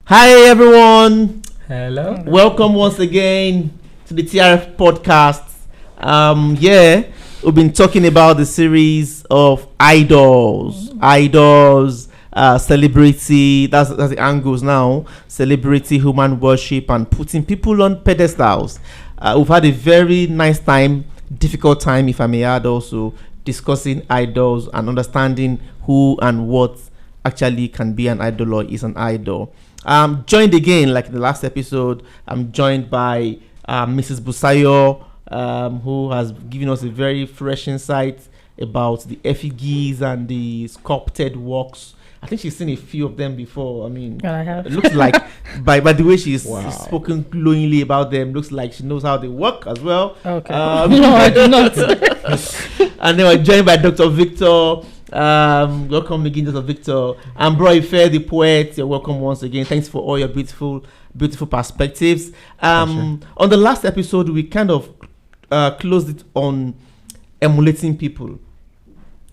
Hi everyone, Hello. welcome once again to the TRF podcast. We've been talking about the series of idols, celebrity. That's the angles now. Celebrity, human worship, and putting people on pedestals. We've had a very nice time, difficult time, if I may add, also discussing idols and understanding who and what actually can be an idol or is an idol. Joined again, like the last episode, I'm joined by Mrs. Busayo, who has given us a very fresh insight about the effigies and the sculpted works. I think she's seen a few of them before. I mean, I have. it looks like by the way she's Wow. spoken glowingly about them, looks like she knows how they work as well. Okay. No, I do not. And then we're joined by Dr. Victor. Welcome again, Dr. Victor. And Bro Ife, the poet, you're welcome once again. Thanks for all your beautiful perspectives. On the last episode, we kind of closed it on emulating people.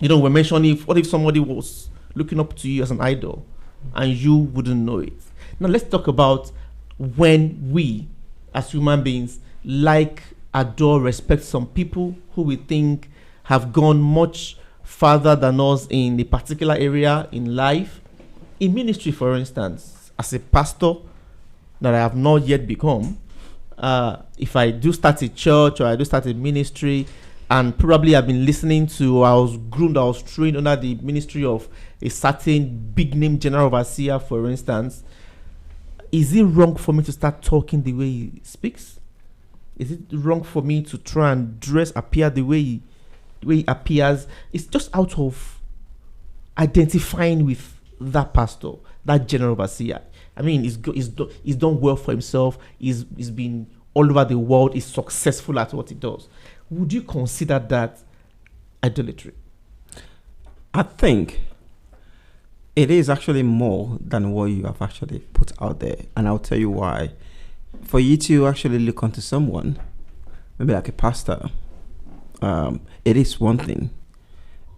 You know, we're mentioning what if somebody was looking up to you as an idol and you wouldn't know it. Now let's talk about when we, as human beings, adore, respect some people who we think have gone much farther than us in a particular area in life. In ministry, for instance, as a pastor that I have not yet become, if I do start a church or I do start a ministry, and probably I've been listening to, I was trained under the ministry of a certain big name general overseer, for instance, is it wrong for me to start talking the way he speaks? Is it wrong for me to try and appear the way he appears? It's just out of identifying with that pastor, that general overseer. I mean, he's done well for himself. He's been all over the world. He's successful at what he does. Would you consider that idolatry? I think it is actually more than what you have actually put out there, and I'll tell you why. For you to actually look onto someone, maybe like a pastor, it is one thing.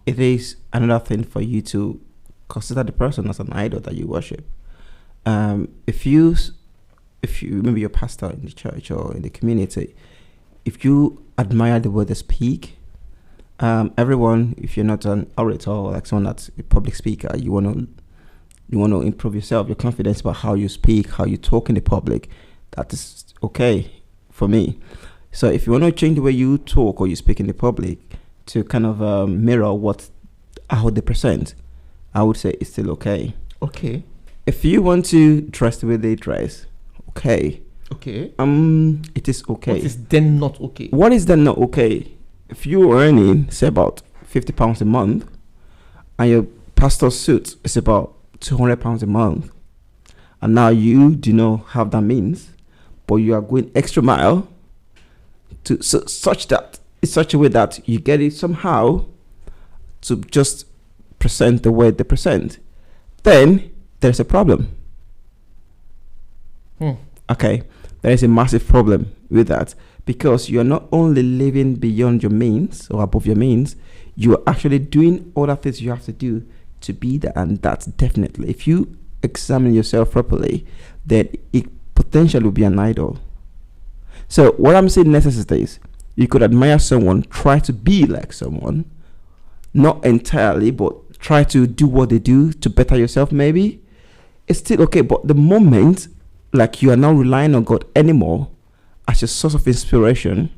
It is another thing for you to consider the person as an idol that you worship. If you maybe you're a pastor in the church or in the community, if you admire the way they speak, everyone, if you're not an orator or like someone that's a public speaker, you want to improve yourself, your confidence about how you speak, how you talk in the public. That is okay for me. So if you want to change the way you talk or you speak in the public to kind of mirror how they present, I would say it's still okay. Okay. If you want to dress the way they dress, okay. Okay. It is okay. What is then not okay? What is then not okay? If you're earning, say, about £50 a month, and your pastor's suit is about £200 a month, and now you do not have that means, but you are going extra mile to such a way that you get it somehow to just present the way they present, then there's a problem. Okay, there is a massive problem with that, because you are not only living beyond your means or above your means, you are actually doing other things you have to do to be there, and that's definitely, if you examine yourself properly, then it potentially will be an idol. So what I'm saying necessitates, you could admire someone, try to be like someone, not entirely, but try to do what they do to better yourself maybe. It's still okay, but the moment like you are not relying on God anymore as your source of inspiration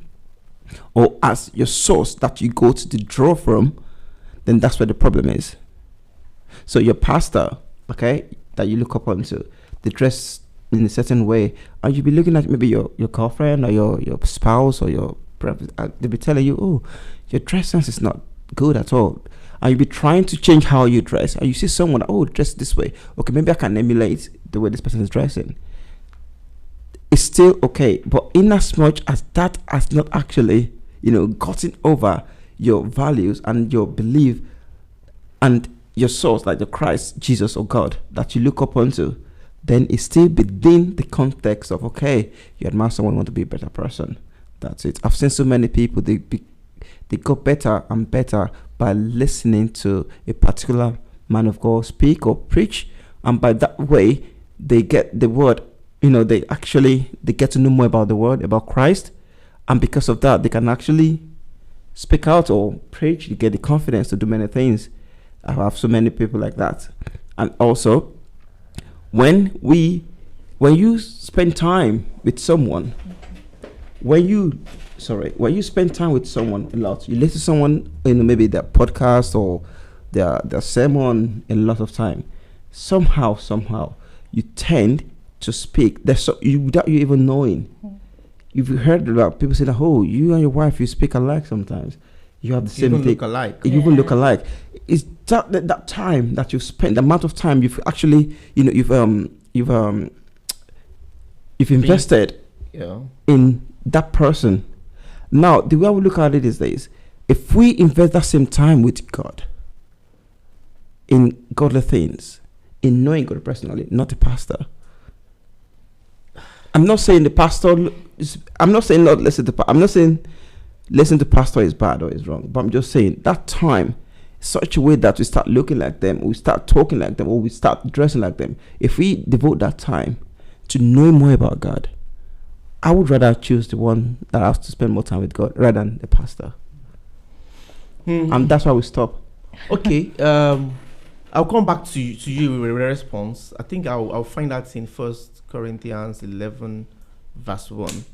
or as your source that you go to draw from, then that's where the problem is. So your pastor, okay, that you look up onto, they dress in a certain way, and you'll be looking at maybe your girlfriend or your spouse or your they'll be telling you, oh, your dress sense is not good at all, and you'll be trying to change how you dress, and you see someone, oh, dress this way, okay, maybe I can emulate the way this person is dressing. It's still okay, but in as much as that has not actually, gotten over your values and your belief and your source, like the Christ, Jesus, or God that you look up onto, then it's still within the context of, okay, you admire someone, you want to be a better person. That's it. I've seen so many people, they got better and better by listening to a particular man of God speak or preach, and by that way, they get the word, they get to know more about the word, about Christ, and because of that, they can actually speak out or preach. You get the confidence to do many things. I have so many people like that. And also, when you spend time with someone, when you spend time with someone a lot, you listen to someone, maybe their podcast or their sermon a lot of time, somehow you tend to speak. Without you even knowing. You've heard about people say that, oh, you and your wife, you speak alike sometimes. You have the same thing. Look alike. You even look alike. It's that time that you spend, the amount of time you've actually, you've invested in that person. Now, the way we look at it these days, if we invest that same time with God, in godly things, in knowing God personally, not the pastor. I'm not saying the pastor. I'm not saying not listen to. I'm not saying listen to pastor is bad or is wrong. But I'm just saying that time, such a way that we start looking like them, we start talking like them, or we start dressing like them. If we devote that time to know more about God, I would rather choose the one that has to spend more time with God rather than the pastor. And that's why we stop. Okay. I'll come back to you with a response. I think I'll find that in 1 Corinthians 11 verse 1.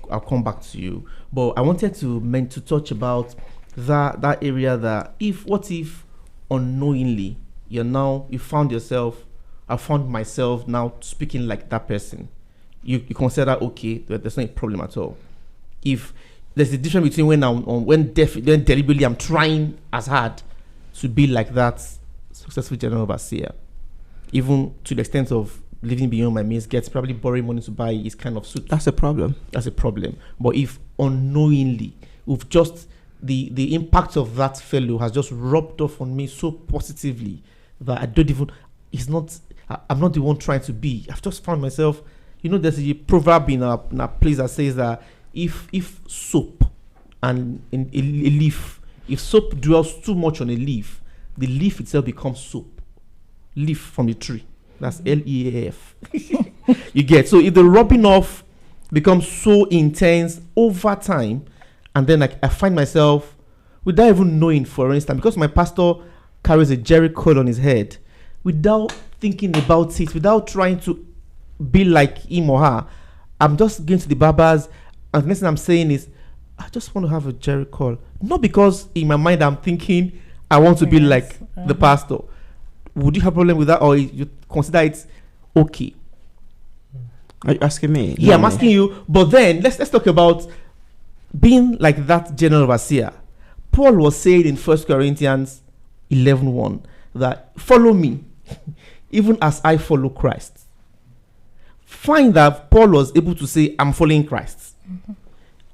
I'll come back to you. But I wanted to touch about that area that what if unknowingly I found myself now speaking like that person. You consider okay, there's no problem at all. If there's a difference between when deliberately I'm trying as hard to be like that successful general overseer, even to the extent of living beyond my means, gets probably borrowing money to buy his kind of suit. That's a problem. But if unknowingly, with just the impact of that fellow has just rubbed off on me so positively that I don't even, I'm not the one trying to be. I've just found myself, there's a proverb in a place that says that if soap and in a leaf, if soap dwells too much on a leaf, the leaf itself becomes soap. Leaf from the tree. That's LEAF. You get. So if the rubbing off becomes so intense over time, and then I find myself, without even knowing, for instance, because my pastor carries a jerry coil on his head, without thinking about it, without trying to be like him or her, I'm just going to the barbers, and the next thing I'm saying is, I just want to have a jerry coil. Not because in my mind I'm thinking I want to be like the pastor. Would you have a problem with that, or you consider it okay? Are you asking me? Yeah, I'm asking you. But then let's talk about being like that general overseer. Paul was saying in 1 Corinthians 11:1 that follow me, even as I follow Christ. Find that Paul was able to say, I'm following Christ.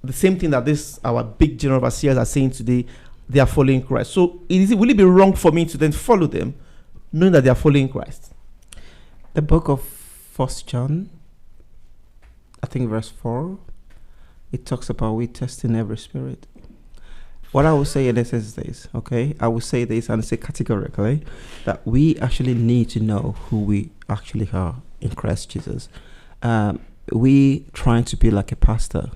The same thing that our big general overseers are saying today, they are following Christ. So will it be wrong for me to then follow them, knowing that they are following Christ? The book of 1 John, I think verse 4, it talks about we testing every spirit. What I will say in this is this, okay? I will say this and say categorically that we actually need to know who we actually are in Christ Jesus. We trying to be like a pastor,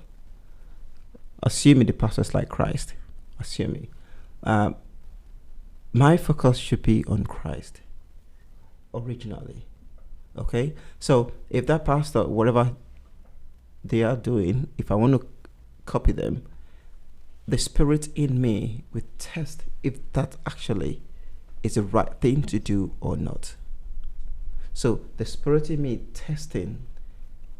assuming the pastor is like Christ, assuming. My focus should be on Christ originally. Okay, so if that pastor, whatever they are doing, if I want to copy them, the spirit in me will test if that actually is the right thing to do or not. So the spirit in me testing,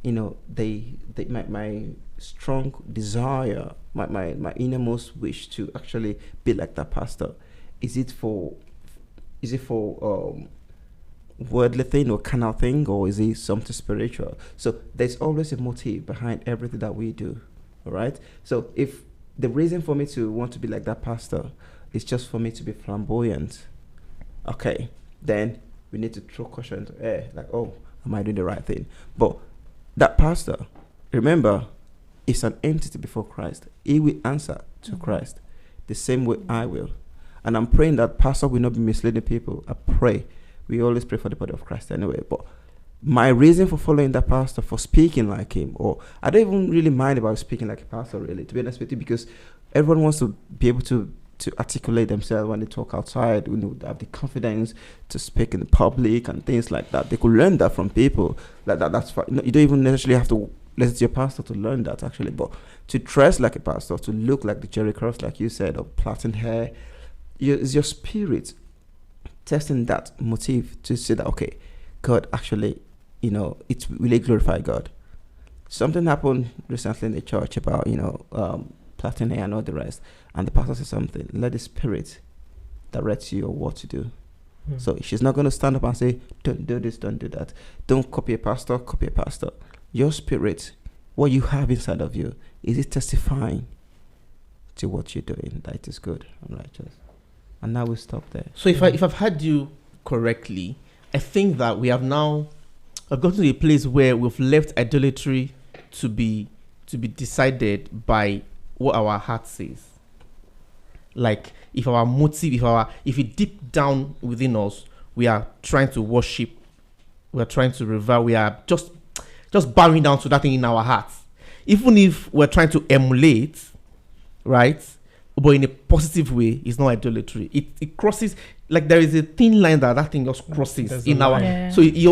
my strong desire, my innermost wish to actually be like that pastor. Is it for worldly thing or carnal thing, or is it something spiritual? So there's always a motive behind everything that we do. All right. So if the reason for me to want to be like that pastor is just for me to be flamboyant, okay, then we need to throw caution into air, like, oh, am I doing the right thing? But that pastor, remember, is an entity before Christ. He will answer to Christ the same way I will. And I'm praying that pastor will not be misleading people. I pray. We always pray for the body of Christ anyway. But my reason for following that pastor, for speaking like him, or I don't even really mind about speaking like a pastor, really, to be honest with you, because everyone wants to be able to articulate themselves when they talk outside, have the confidence to speak in the public and things like that. They could learn that from people like that. That's fine. You don't even necessarily have to listen to your pastor to learn that, actually, but to dress like a pastor, to look like the Jerry Cross, like you said, or plaiting hair, is your spirit testing that motive to say that, okay, God actually, it really glorify God. Something happened recently in the church about, plaiting hair and all the rest, and the pastor said something. Let the Spirit direct you on what to do. So she's not going to stand up and say, don't do this, don't do that. Don't copy a pastor, copy a pastor. Your spirit, what you have inside of you, is it testifying to what you're doing that it is good and righteous? And now we stop there. So if I've heard you correctly, I think that we have now gotten to a place where we've left idolatry to be decided by what our heart says. Like if our motive, if it deep down within us, we are trying to worship, we are trying to revere, we are just bowing down to that thing in our hearts. Even if we're trying to emulate, right? But in a positive way, it's not idolatry. It crosses, like there is a thin line that thing just crosses. There's in our. Yeah. So it's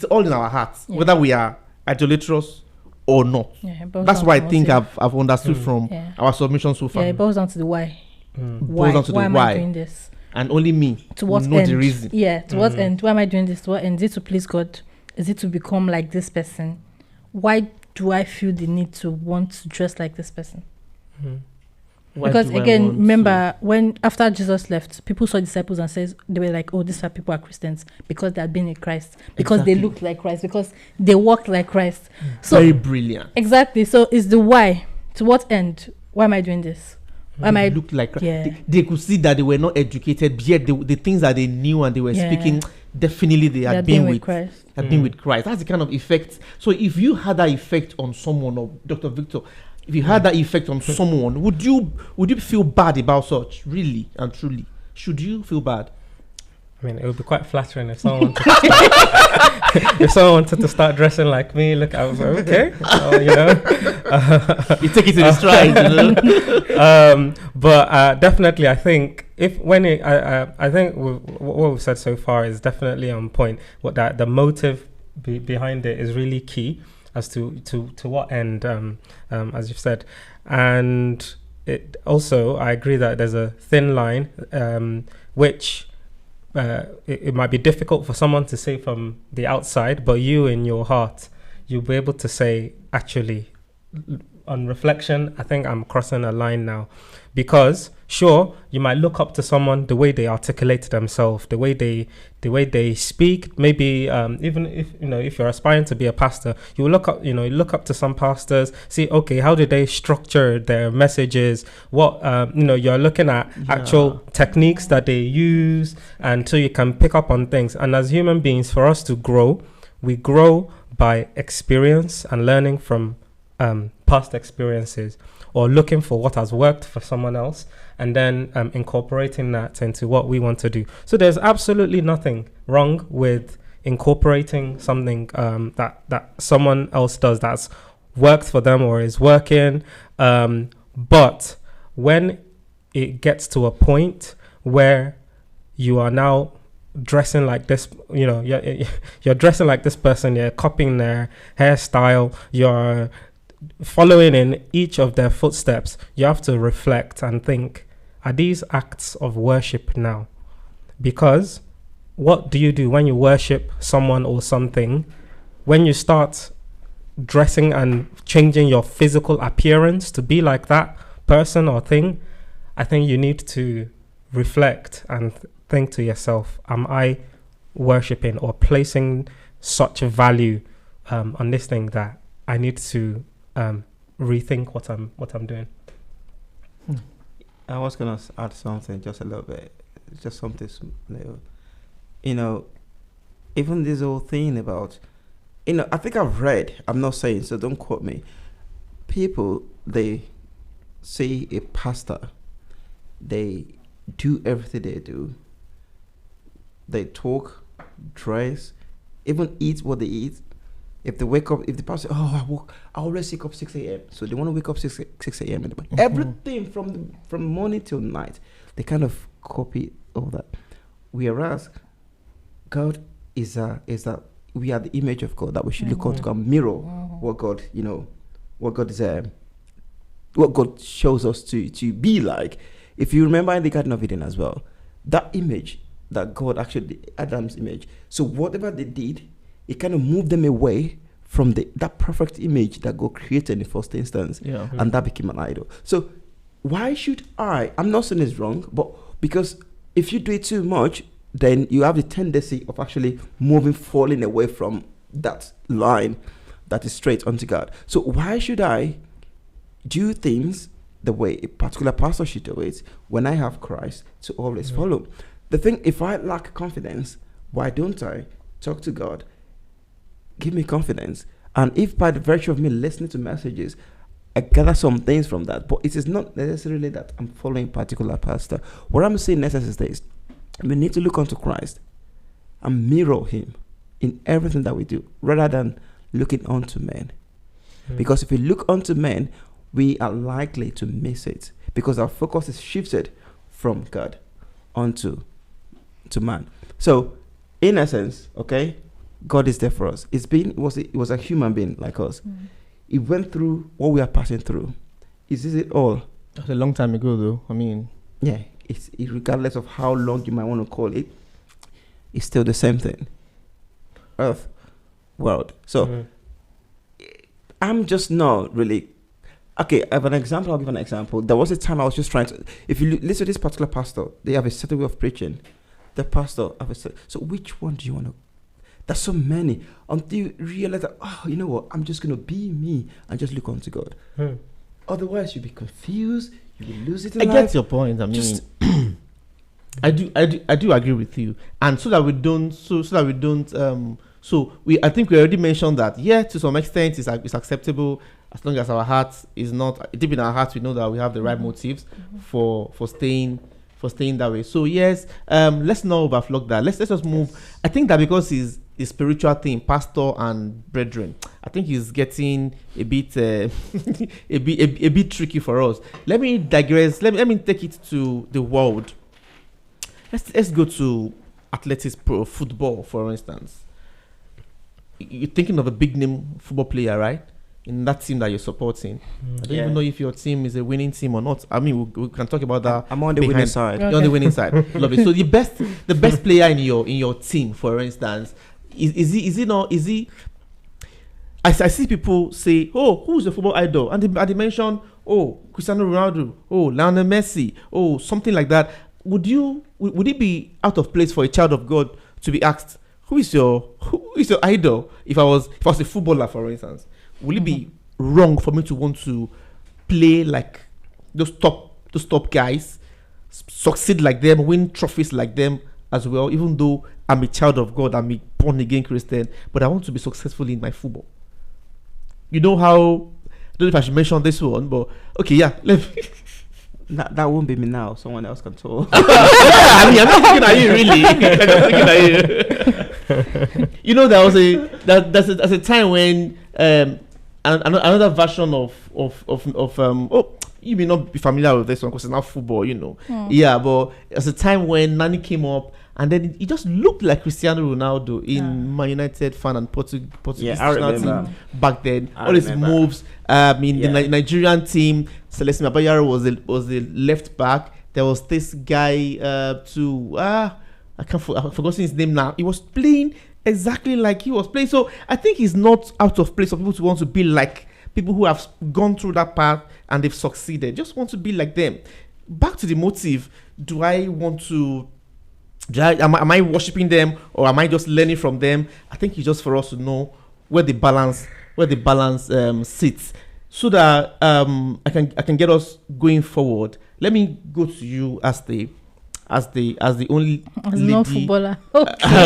all in our hearts, whether we are idolatrous or not. Yeah, that's why I think I've understood from our submission so far. Yeah, it boils down to the why. Boils down to why the am why. I doing this? And only me to what know end? The reason. Yeah, to what end? Why am I doing this? To what end? Is it to please God? Is it to become like this person? Why do I feel the need to want to dress like this person? Because again, remember when after Jesus left, people saw disciples and says they were like, "Oh, these are people are Christians because they had been in Christ, because they looked like Christ, because they walked like Christ." So very brilliant. Exactly. So it's the why. To what end? Why am I doing this? Why am I looked like Christ? Yeah. They could see that they were not educated, yet the things that they knew and they were speaking, definitely they had been with Christ. Had been with Christ. That's the kind of effect. So if you had that effect on someone, or Dr. Victor, if you had that effect on someone, would you feel bad about such? Really and truly, should you feel bad? I mean, it would be quite flattering if someone wanted to start dressing like me. Look, I was like, okay, you take it to the stride, But definitely, I think I think what we've said so far is definitely on point. What the motive behind it is really key as to what end, as you've said, and it also I agree that there's a thin line, which. It might be difficult for someone to say from the outside, but you in your heart, you'll be able to say, actually, on reflection, I think I'm crossing a line now. Because sure, you might look up to someone, the way they articulate themselves, the way they speak. Maybe even if you're aspiring to be a pastor, you will look up to some pastors, see, okay, how do they structure their messages? What you're looking at actual techniques that they use, and so you can pick up on things. And as human beings, for us to grow, we grow by experience and learning from past experiences, or looking for what has worked for someone else and then incorporating that into what we want to do. So there's absolutely nothing wrong with incorporating something that someone else does that's worked for them or is working. But when it gets to a point where you are now dressing like this, you're dressing like this person, you're copying their hairstyle, you're following in each of their footsteps, you have to reflect and think, are these acts of worship now? Because what do you do when you worship someone or something? When you start dressing and changing your physical appearance to be like that person or thing, I think you need to reflect and think to yourself, am I worshiping or placing such a value on this thing that I need to rethink what I'm doing? I was gonna add something, just a little bit, just something little. Even this whole thing about, I think I've read, I'm not saying, so don't quote me. People, they see a pastor, they do everything they do. They talk, dress, even eat what they eat. If they wake up, if the pastor, I always wake up 6 a.m. So they want to wake up 6 a.m. in the morning. Everything from morning till night, they kind of copy all that. Whereas God is that we are the image of God, that we should look unto God, mirror what God, what God is, what God shows us to be like. If you remember in the Garden of Eden as well, that image that God actually, Adam's image. So whatever they did, it kind of moved them away from that perfect image that God created in the first instance, and that became an idol. So why should I'm not saying it's wrong, but because if you do it too much, then you have the tendency of actually falling away from that line that is straight unto God. So why should I do things the way a particular pastor should do it when I have Christ to always follow? The thing, if I lack confidence, why don't I talk to God? Give me confidence. And if by the virtue of me listening to messages, I gather some things from that, but it is not necessarily that I'm following a particular pastor. What I'm saying necessarily is this: we need to look unto Christ and mirror him in everything that we do, rather than looking unto men. Because if we look unto men, we are likely to miss it, because our focus is shifted from God onto man. So, in essence, okay, God is there for us. It was a human being like us. He went through what we are passing through. Is this it all? That's a long time ago, though. I mean, yeah, it's regardless of how long you might want to call it, it's still the same thing. Earth, world. So I'm just not really. Okay, I have an example. I'll give an example. There was a time I was just trying to. If you listen to this particular pastor, they have a certain way of preaching. The pastor have a certain. So which one do you want to? There's so many, until you realize that, you know what, I'm just going to be me and just look unto God. Otherwise, you'll be confused, you will lose it in life. I get your point. I mean, I do agree with you. And so that we don't, I think we already mentioned that, to some extent, it's acceptable as long as our heart is not, deep in our hearts, we know that we have the right motives for staying that way. So yes, let's not overflow that. Let's just move. I think that because it's a spiritual thing, pastor and brethren, I think it's getting a bit a bit tricky for us. Let me digress. Let me take it to the world. Let's go to athletics, football, for instance. You're thinking of a big name football player, right? In that team that you're supporting. I don't even know if your team is a winning team or not. I mean, we can talk about that. I'm on the winning side. You're on the winning side. Love it. So the best player in your team, for instance, is he? I see people say, "Oh, who's the football idol?" And they mention, "Oh, Cristiano Ronaldo. Oh, Lionel Messi. Oh, something like that." Would it be out of place for a child of God to be asked, "Who is your idol?" If I was a footballer, for instance. Will it be wrong for me to want to play like those top guys, succeed like them, win trophies like them as well, even though I'm a child of God, I'm a born-again Christian, but I want to be successful in my football? You know how, I don't know if I should mention this one, but okay, yeah. That won't be me now. Someone else can talk. I mean, I'm not looking at you, really. I'm looking at you. You know, there's a time when another version of you may not be familiar with this one because it's not football, you know. But there's a time when Nani came up and then he just looked like Cristiano Ronaldo in Man United fan and Portuguese national team back then. All his moves, the Nigerian team, Celestine Abayaro was the left back. There was this guy I've forgotten his name now. He was playing exactly like he was playing. So I think it's not out of place for people to want to be like people who have gone through that path and they've succeeded. Just want to be like them. Back to the motive. Am I worshiping them or am I just learning from them? I think it's just for us to know where the balance sits, so that I can get us going forward. Let me go to you as the only non-footballer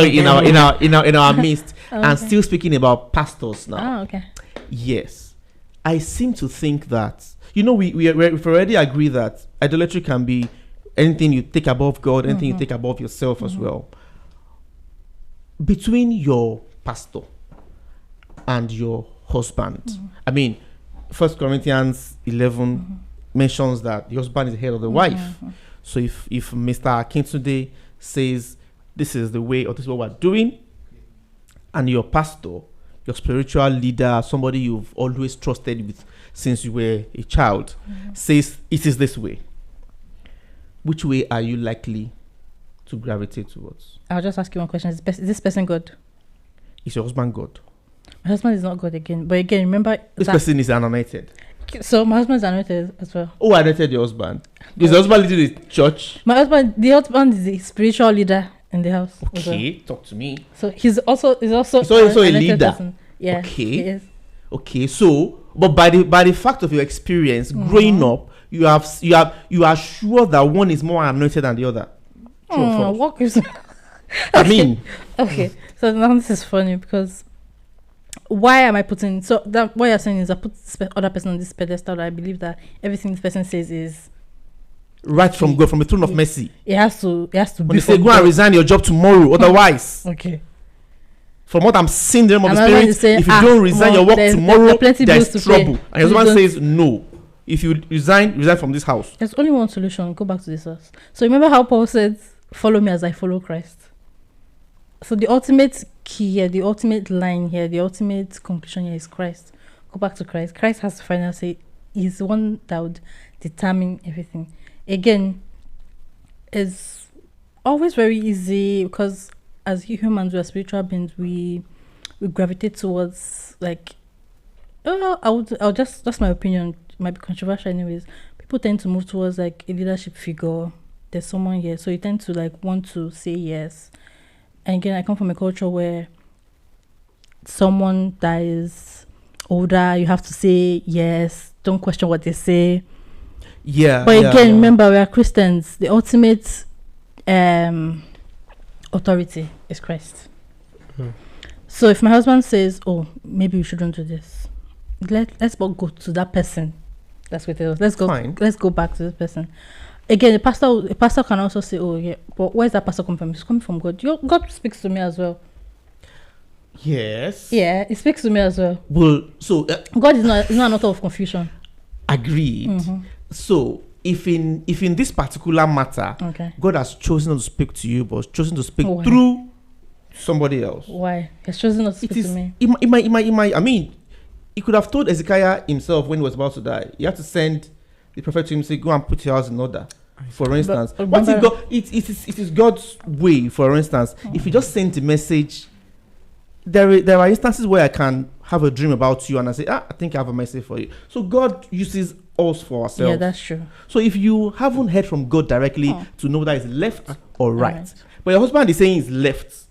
in our midst, and still speaking about pastors now. Okay. Yes, I seem to think that we've already agreed that idolatry can be anything you take above God, anything you take above yourself as well. Between your pastor and your husband. I mean, 1 Corinthians 11 mentions that the husband is the head of the wife. So if Mr. Akintunde says this is the way or this is what we're doing, and your pastor, your spiritual leader, somebody you've always trusted with since you were a child, says it is this way, which way are you likely to gravitate towards? I'll just ask you one question. Is this person God? Is your husband God? My husband is not God again. But again, remember... This person is anointed. So my husband is anointed as well. Who anointed your husband? Is the husband leading the church? The husband is the spiritual leader in the house. Okay, talk to me. So he's also a leader. Person. Yeah, okay. He is. Okay, so but by the fact of your experience growing up, you are sure that one is more anointed than the other. What gives I mean, okay. So now this is funny because why am I putting that what you're saying is I put this other person on this pedestal that I believe that everything this person says is right from God, from the throne of mercy. It has to when be. They say go and resign your job tomorrow, otherwise. Okay. From what I'm seeing, the realm of the spirit, saying, if you don't resign your work tomorrow, there's trouble. And your husband says no. If you resign from this house. There's only one solution. Go back to this house. So remember how Paul said, "Follow me as I follow Christ." So the ultimate key here, the ultimate line here, the ultimate conclusion here is Christ. Go back to Christ. Christ has the final say. He's the one that would determine everything. Again, it's always very easy because as humans, we are spiritual beings. We gravitate towards that's my opinion. It might be controversial, anyways. People tend to move towards a leadership figure. There's someone here, so you tend to want to say yes. And again, I come from a culture where someone that is older, you have to say yes. Don't question what they say. Yeah. But again, remember, we are Christians. The ultimate authority is Christ. So if my husband says, "Oh, maybe we shouldn't do this," let's go to that person. That's what it is. Let's go back to this person. Again, a pastor can also say, "Oh, yeah, but where's that pastor coming from? It's coming from God. God speaks to me as well." Yes. Yeah, he speaks to me as well. Well, so God is not an author of confusion. Agreed. So if in this particular matter, God has chosen not to speak to you, but chosen to speak through somebody else. Why? He's chosen not to speak to me. It might. I mean, he could have told Ezekiah himself when he was about to die. He had to send the prophet to him and say, "Go and put your house in order." For instance, it is God's way. For instance, if you just send the message, there are instances where I can have a dream about you and I say, I think I have a message for you. So God uses us for ourselves. Yeah, that's true. So if you haven't heard from God directly to know that it's left or right, but your husband is saying it's left,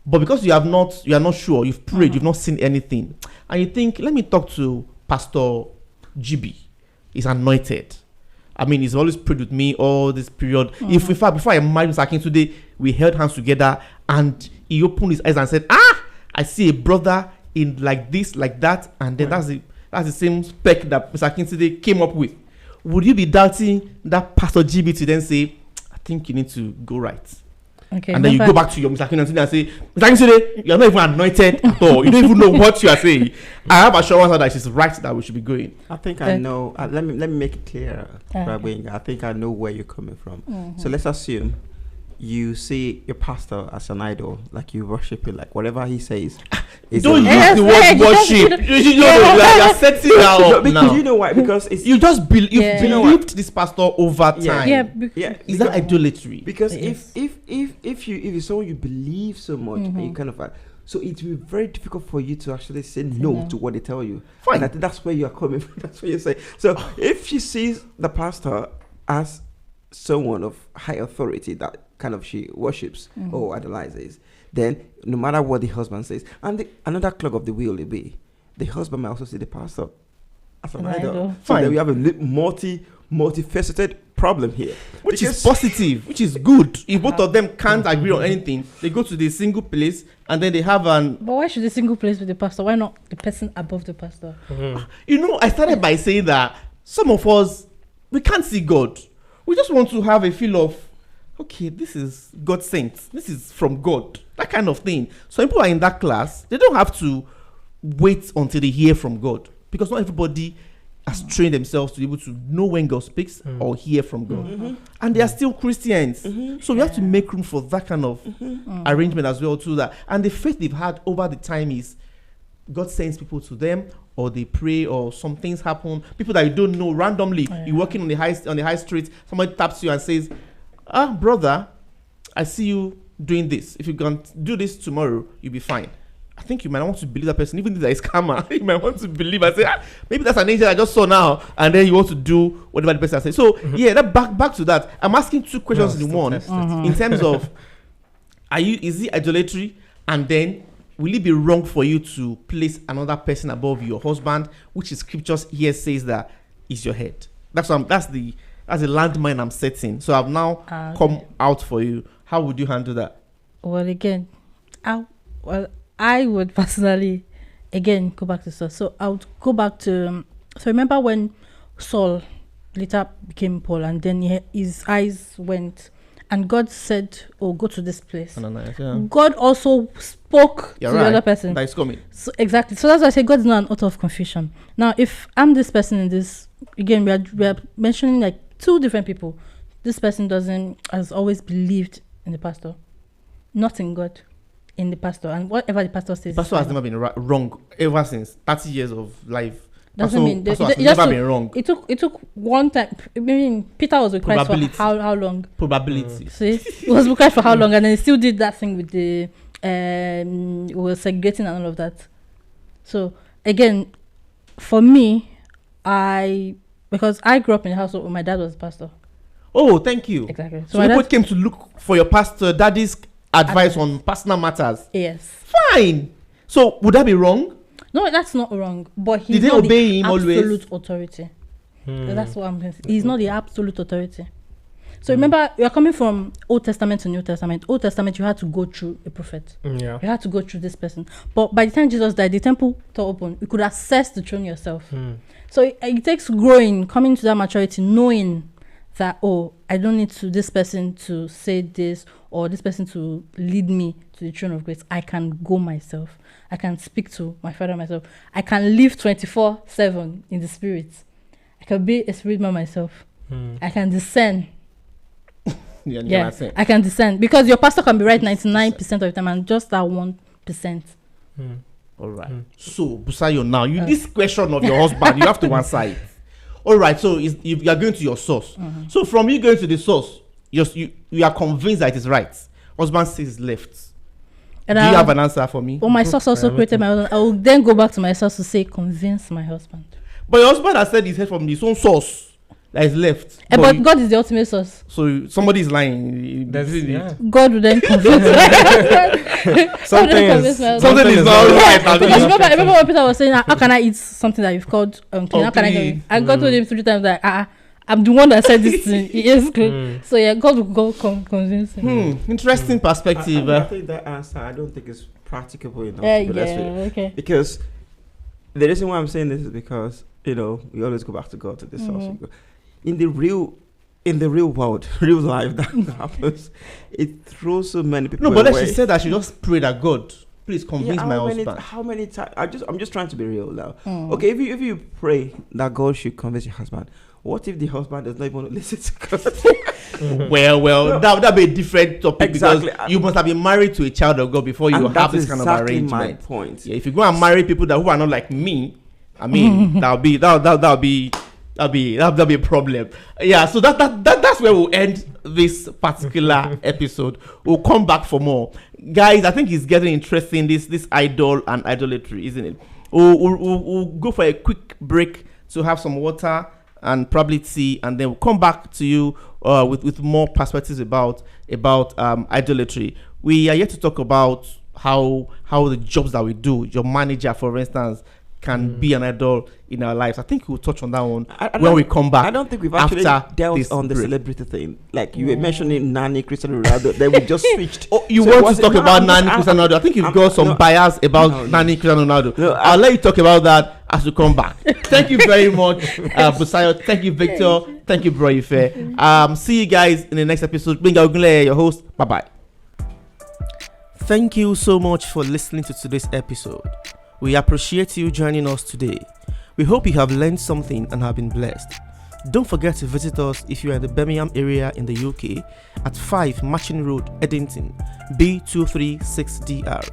but because you are not sure, you've prayed, you've not seen anything, and you think, let me talk to Pastor GB. He's anointed. I mean, he's always prayed with me all this period. If in fact, before I married Mr. Akin today, we held hands together and he opened his eyes and said, I see a brother in like this, like that, and then that's the same spec that Mr. Akin today came up with. Would you be doubting that Pastor GB to then say, I think you need to go right? Okay, and then you go back to your Mr. Akin and say, Mr. Akin today, you're not even anointed at all. You don't even know what you are saying. I have assurance that it's right that we should be going. I think I know. Let me make it clearer. I think I know where you're coming from. So let's assume you see your pastor as an idol, like you worship it, like whatever he says. Don't use the word worship. You're setting that up because now. You know why? Because it's you just believed this pastor over time. Is that idolatry? Because if you someone you believe so much, and you kind of so it will be very difficult for you to actually say no to what they tell you. Fine. And I think that's where you are coming from. That's what you say. So if she sees the pastor as someone of high authority that kind of she worships or idolizes, then no matter what the husband says, and another clog of the wheel will be the husband might also see the pastor as an idol. So then we have a multifaceted problem here, which is positive, which is good. If both of them can't agree on anything, they go to the single place and then they have an. But why should the single place with the pastor? Why not the person above the pastor? I started by saying that some of us, we can't see God. We just want to have a feel of okay, this is God sent. This is from God. That kind of thing. So people are in that class. They don't have to wait until they hear from God, because not everybody has trained themselves to be able to know when God speaks or hear from God. And they are still Christians. So we have to make room for that kind of arrangement as well too. That, and the faith they've had over the time is God sends people to them, or they pray, or some things happen. People that you don't know randomly. You're walking on the high street, somebody taps you and says, brother, I see you doing this. If you can do this tomorrow, you'll be fine. I think you might want to believe that person, even if that is karma. You might want to believe and say, maybe that's an angel I just saw now, and then you want to do whatever the person says. So that back to that. I'm asking two questions in one, in terms of, is it idolatry, and then will it be wrong for you to place another person above your husband, which is scriptures here says that is your head. That's the landmine I'm setting. So I've now come out for you. How would you handle that? Well, again, I would personally, again, go back to Saul. So I would go back to, so remember when Saul later became Paul, and then his eyes went, and God said, go to this place. God also spoke to the other person. That is coming. So, exactly. So that's why I say God is not an author of confusion. Now, if I'm this person in this, again, we are mentioning like two different people. This person has always believed in the pastor, not in God. In the pastor, and whatever the pastor says, pastor has never been wrong ever since 30 years of life. Doesn't mean pastor has never been wrong. It took one time. I mean, Peter was with Christ for how long? Probability. See, he was with Christ for how long, and then he still did that thing with the was segregating and all of that. So again, for me, because I grew up in a household where my dad was a pastor. Oh, thank you. Exactly. So people came to look for your pastor daddy's advice on personal matters. Yes. Fine. So would that be wrong? No, that's not wrong. But he's did they not obey the him absolute always? Authority. So that's what I'm saying. He's not the absolute authority. So remember, you're coming from Old Testament to New Testament. Old Testament, you had to go through a prophet. Yeah. You had to go through this person. But by the time Jesus died, the temple door opened. You could access the throne yourself. So it takes growing, coming to that maturity, knowing that, I don't need this person to say this, or this person to lead me to the throne of grace. I can go myself. I can speak to my Father myself. I can live 24/7 in the spirit. I can be a spirit man myself. I can discern. I can discern, because your pastor can be right 99% of the time and just that 1%. All right. So Busayo, now this question of your husband, you have to answer it. All right. So you are going to your source. So from you going to the source, you are convinced that it is right. Husband says left. And do you have an answer for me? Well, my source also created my husband. I will then go back to my source to say, convince my husband. But your husband has said he's heard from his own source that is left. But God is the ultimate source. So somebody is lying. God will then convince something is not right. I remember when Peter was saying, how can I eat something that you've called unclean? How can I get it? And God told him 3 times that I'm the one that said this thing. It is good. So God will go convince him. Interesting perspective. I think that answer, I don't think it's practicable enough. Okay. Because the reason why I'm saying this is because, we always go back to God, to the source. In the real world, real life that happens, it throws so many people away. No, but she said that she just pray that God, please convince my husband. How many times? I'm just trying to be real now. Okay, if you pray that God should convince your husband, what if the husband does not even want to listen to God? Well, that'd be a different topic. Exactly. Because you must have been married to a child of God before you have this kind of arrangement. My point. Yeah, if you go and marry people who are not like me, I mean, that'll be a problem. Yeah, so that's where we'll end this particular episode. We'll come back for more, guys. I think it's getting interesting, this idol and idolatry, isn't it? We'll go for a quick break to have some water and probably tea, and then we'll come back to you with more perspectives about idolatry. We are yet to talk about how the jobs that we do, your manager, for instance, can be an idol in our lives. I think we'll touch on that one when we come back. I don't think we've actually dealt on the celebrity thing. Like you were mentioning Nani, Cristiano Ronaldo, then we just switched. You want to talk about Nani, Cristiano Ronaldo? I think you've got some bias about Nani, Cristiano Ronaldo. No, I'll let you talk about that as we come back. Thank you very much, Busayo. Thank you, Victor. Thank you, Bro Ife. See you guys in the next episode. Benga Ogunle, your host. Bye-bye. Thank you so much for listening to today's episode. We appreciate you joining us today. We hope you have learned something and have been blessed. Don't forget to visit us if you are in the Birmingham area in the UK at 5 Matching Road, Eddington, B236DR.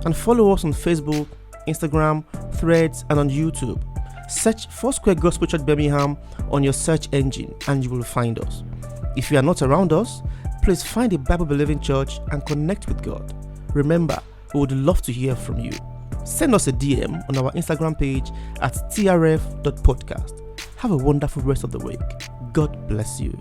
And follow us on Facebook, Instagram, Threads, and on YouTube. Search Foursquare Gospel Church Birmingham on your search engine and you will find us. If you are not around us, please find a Bible-believing church and connect with God. Remember, we would love to hear from you. Send us a DM on our Instagram page at trf.podcast. Have a wonderful rest of the week. God bless you.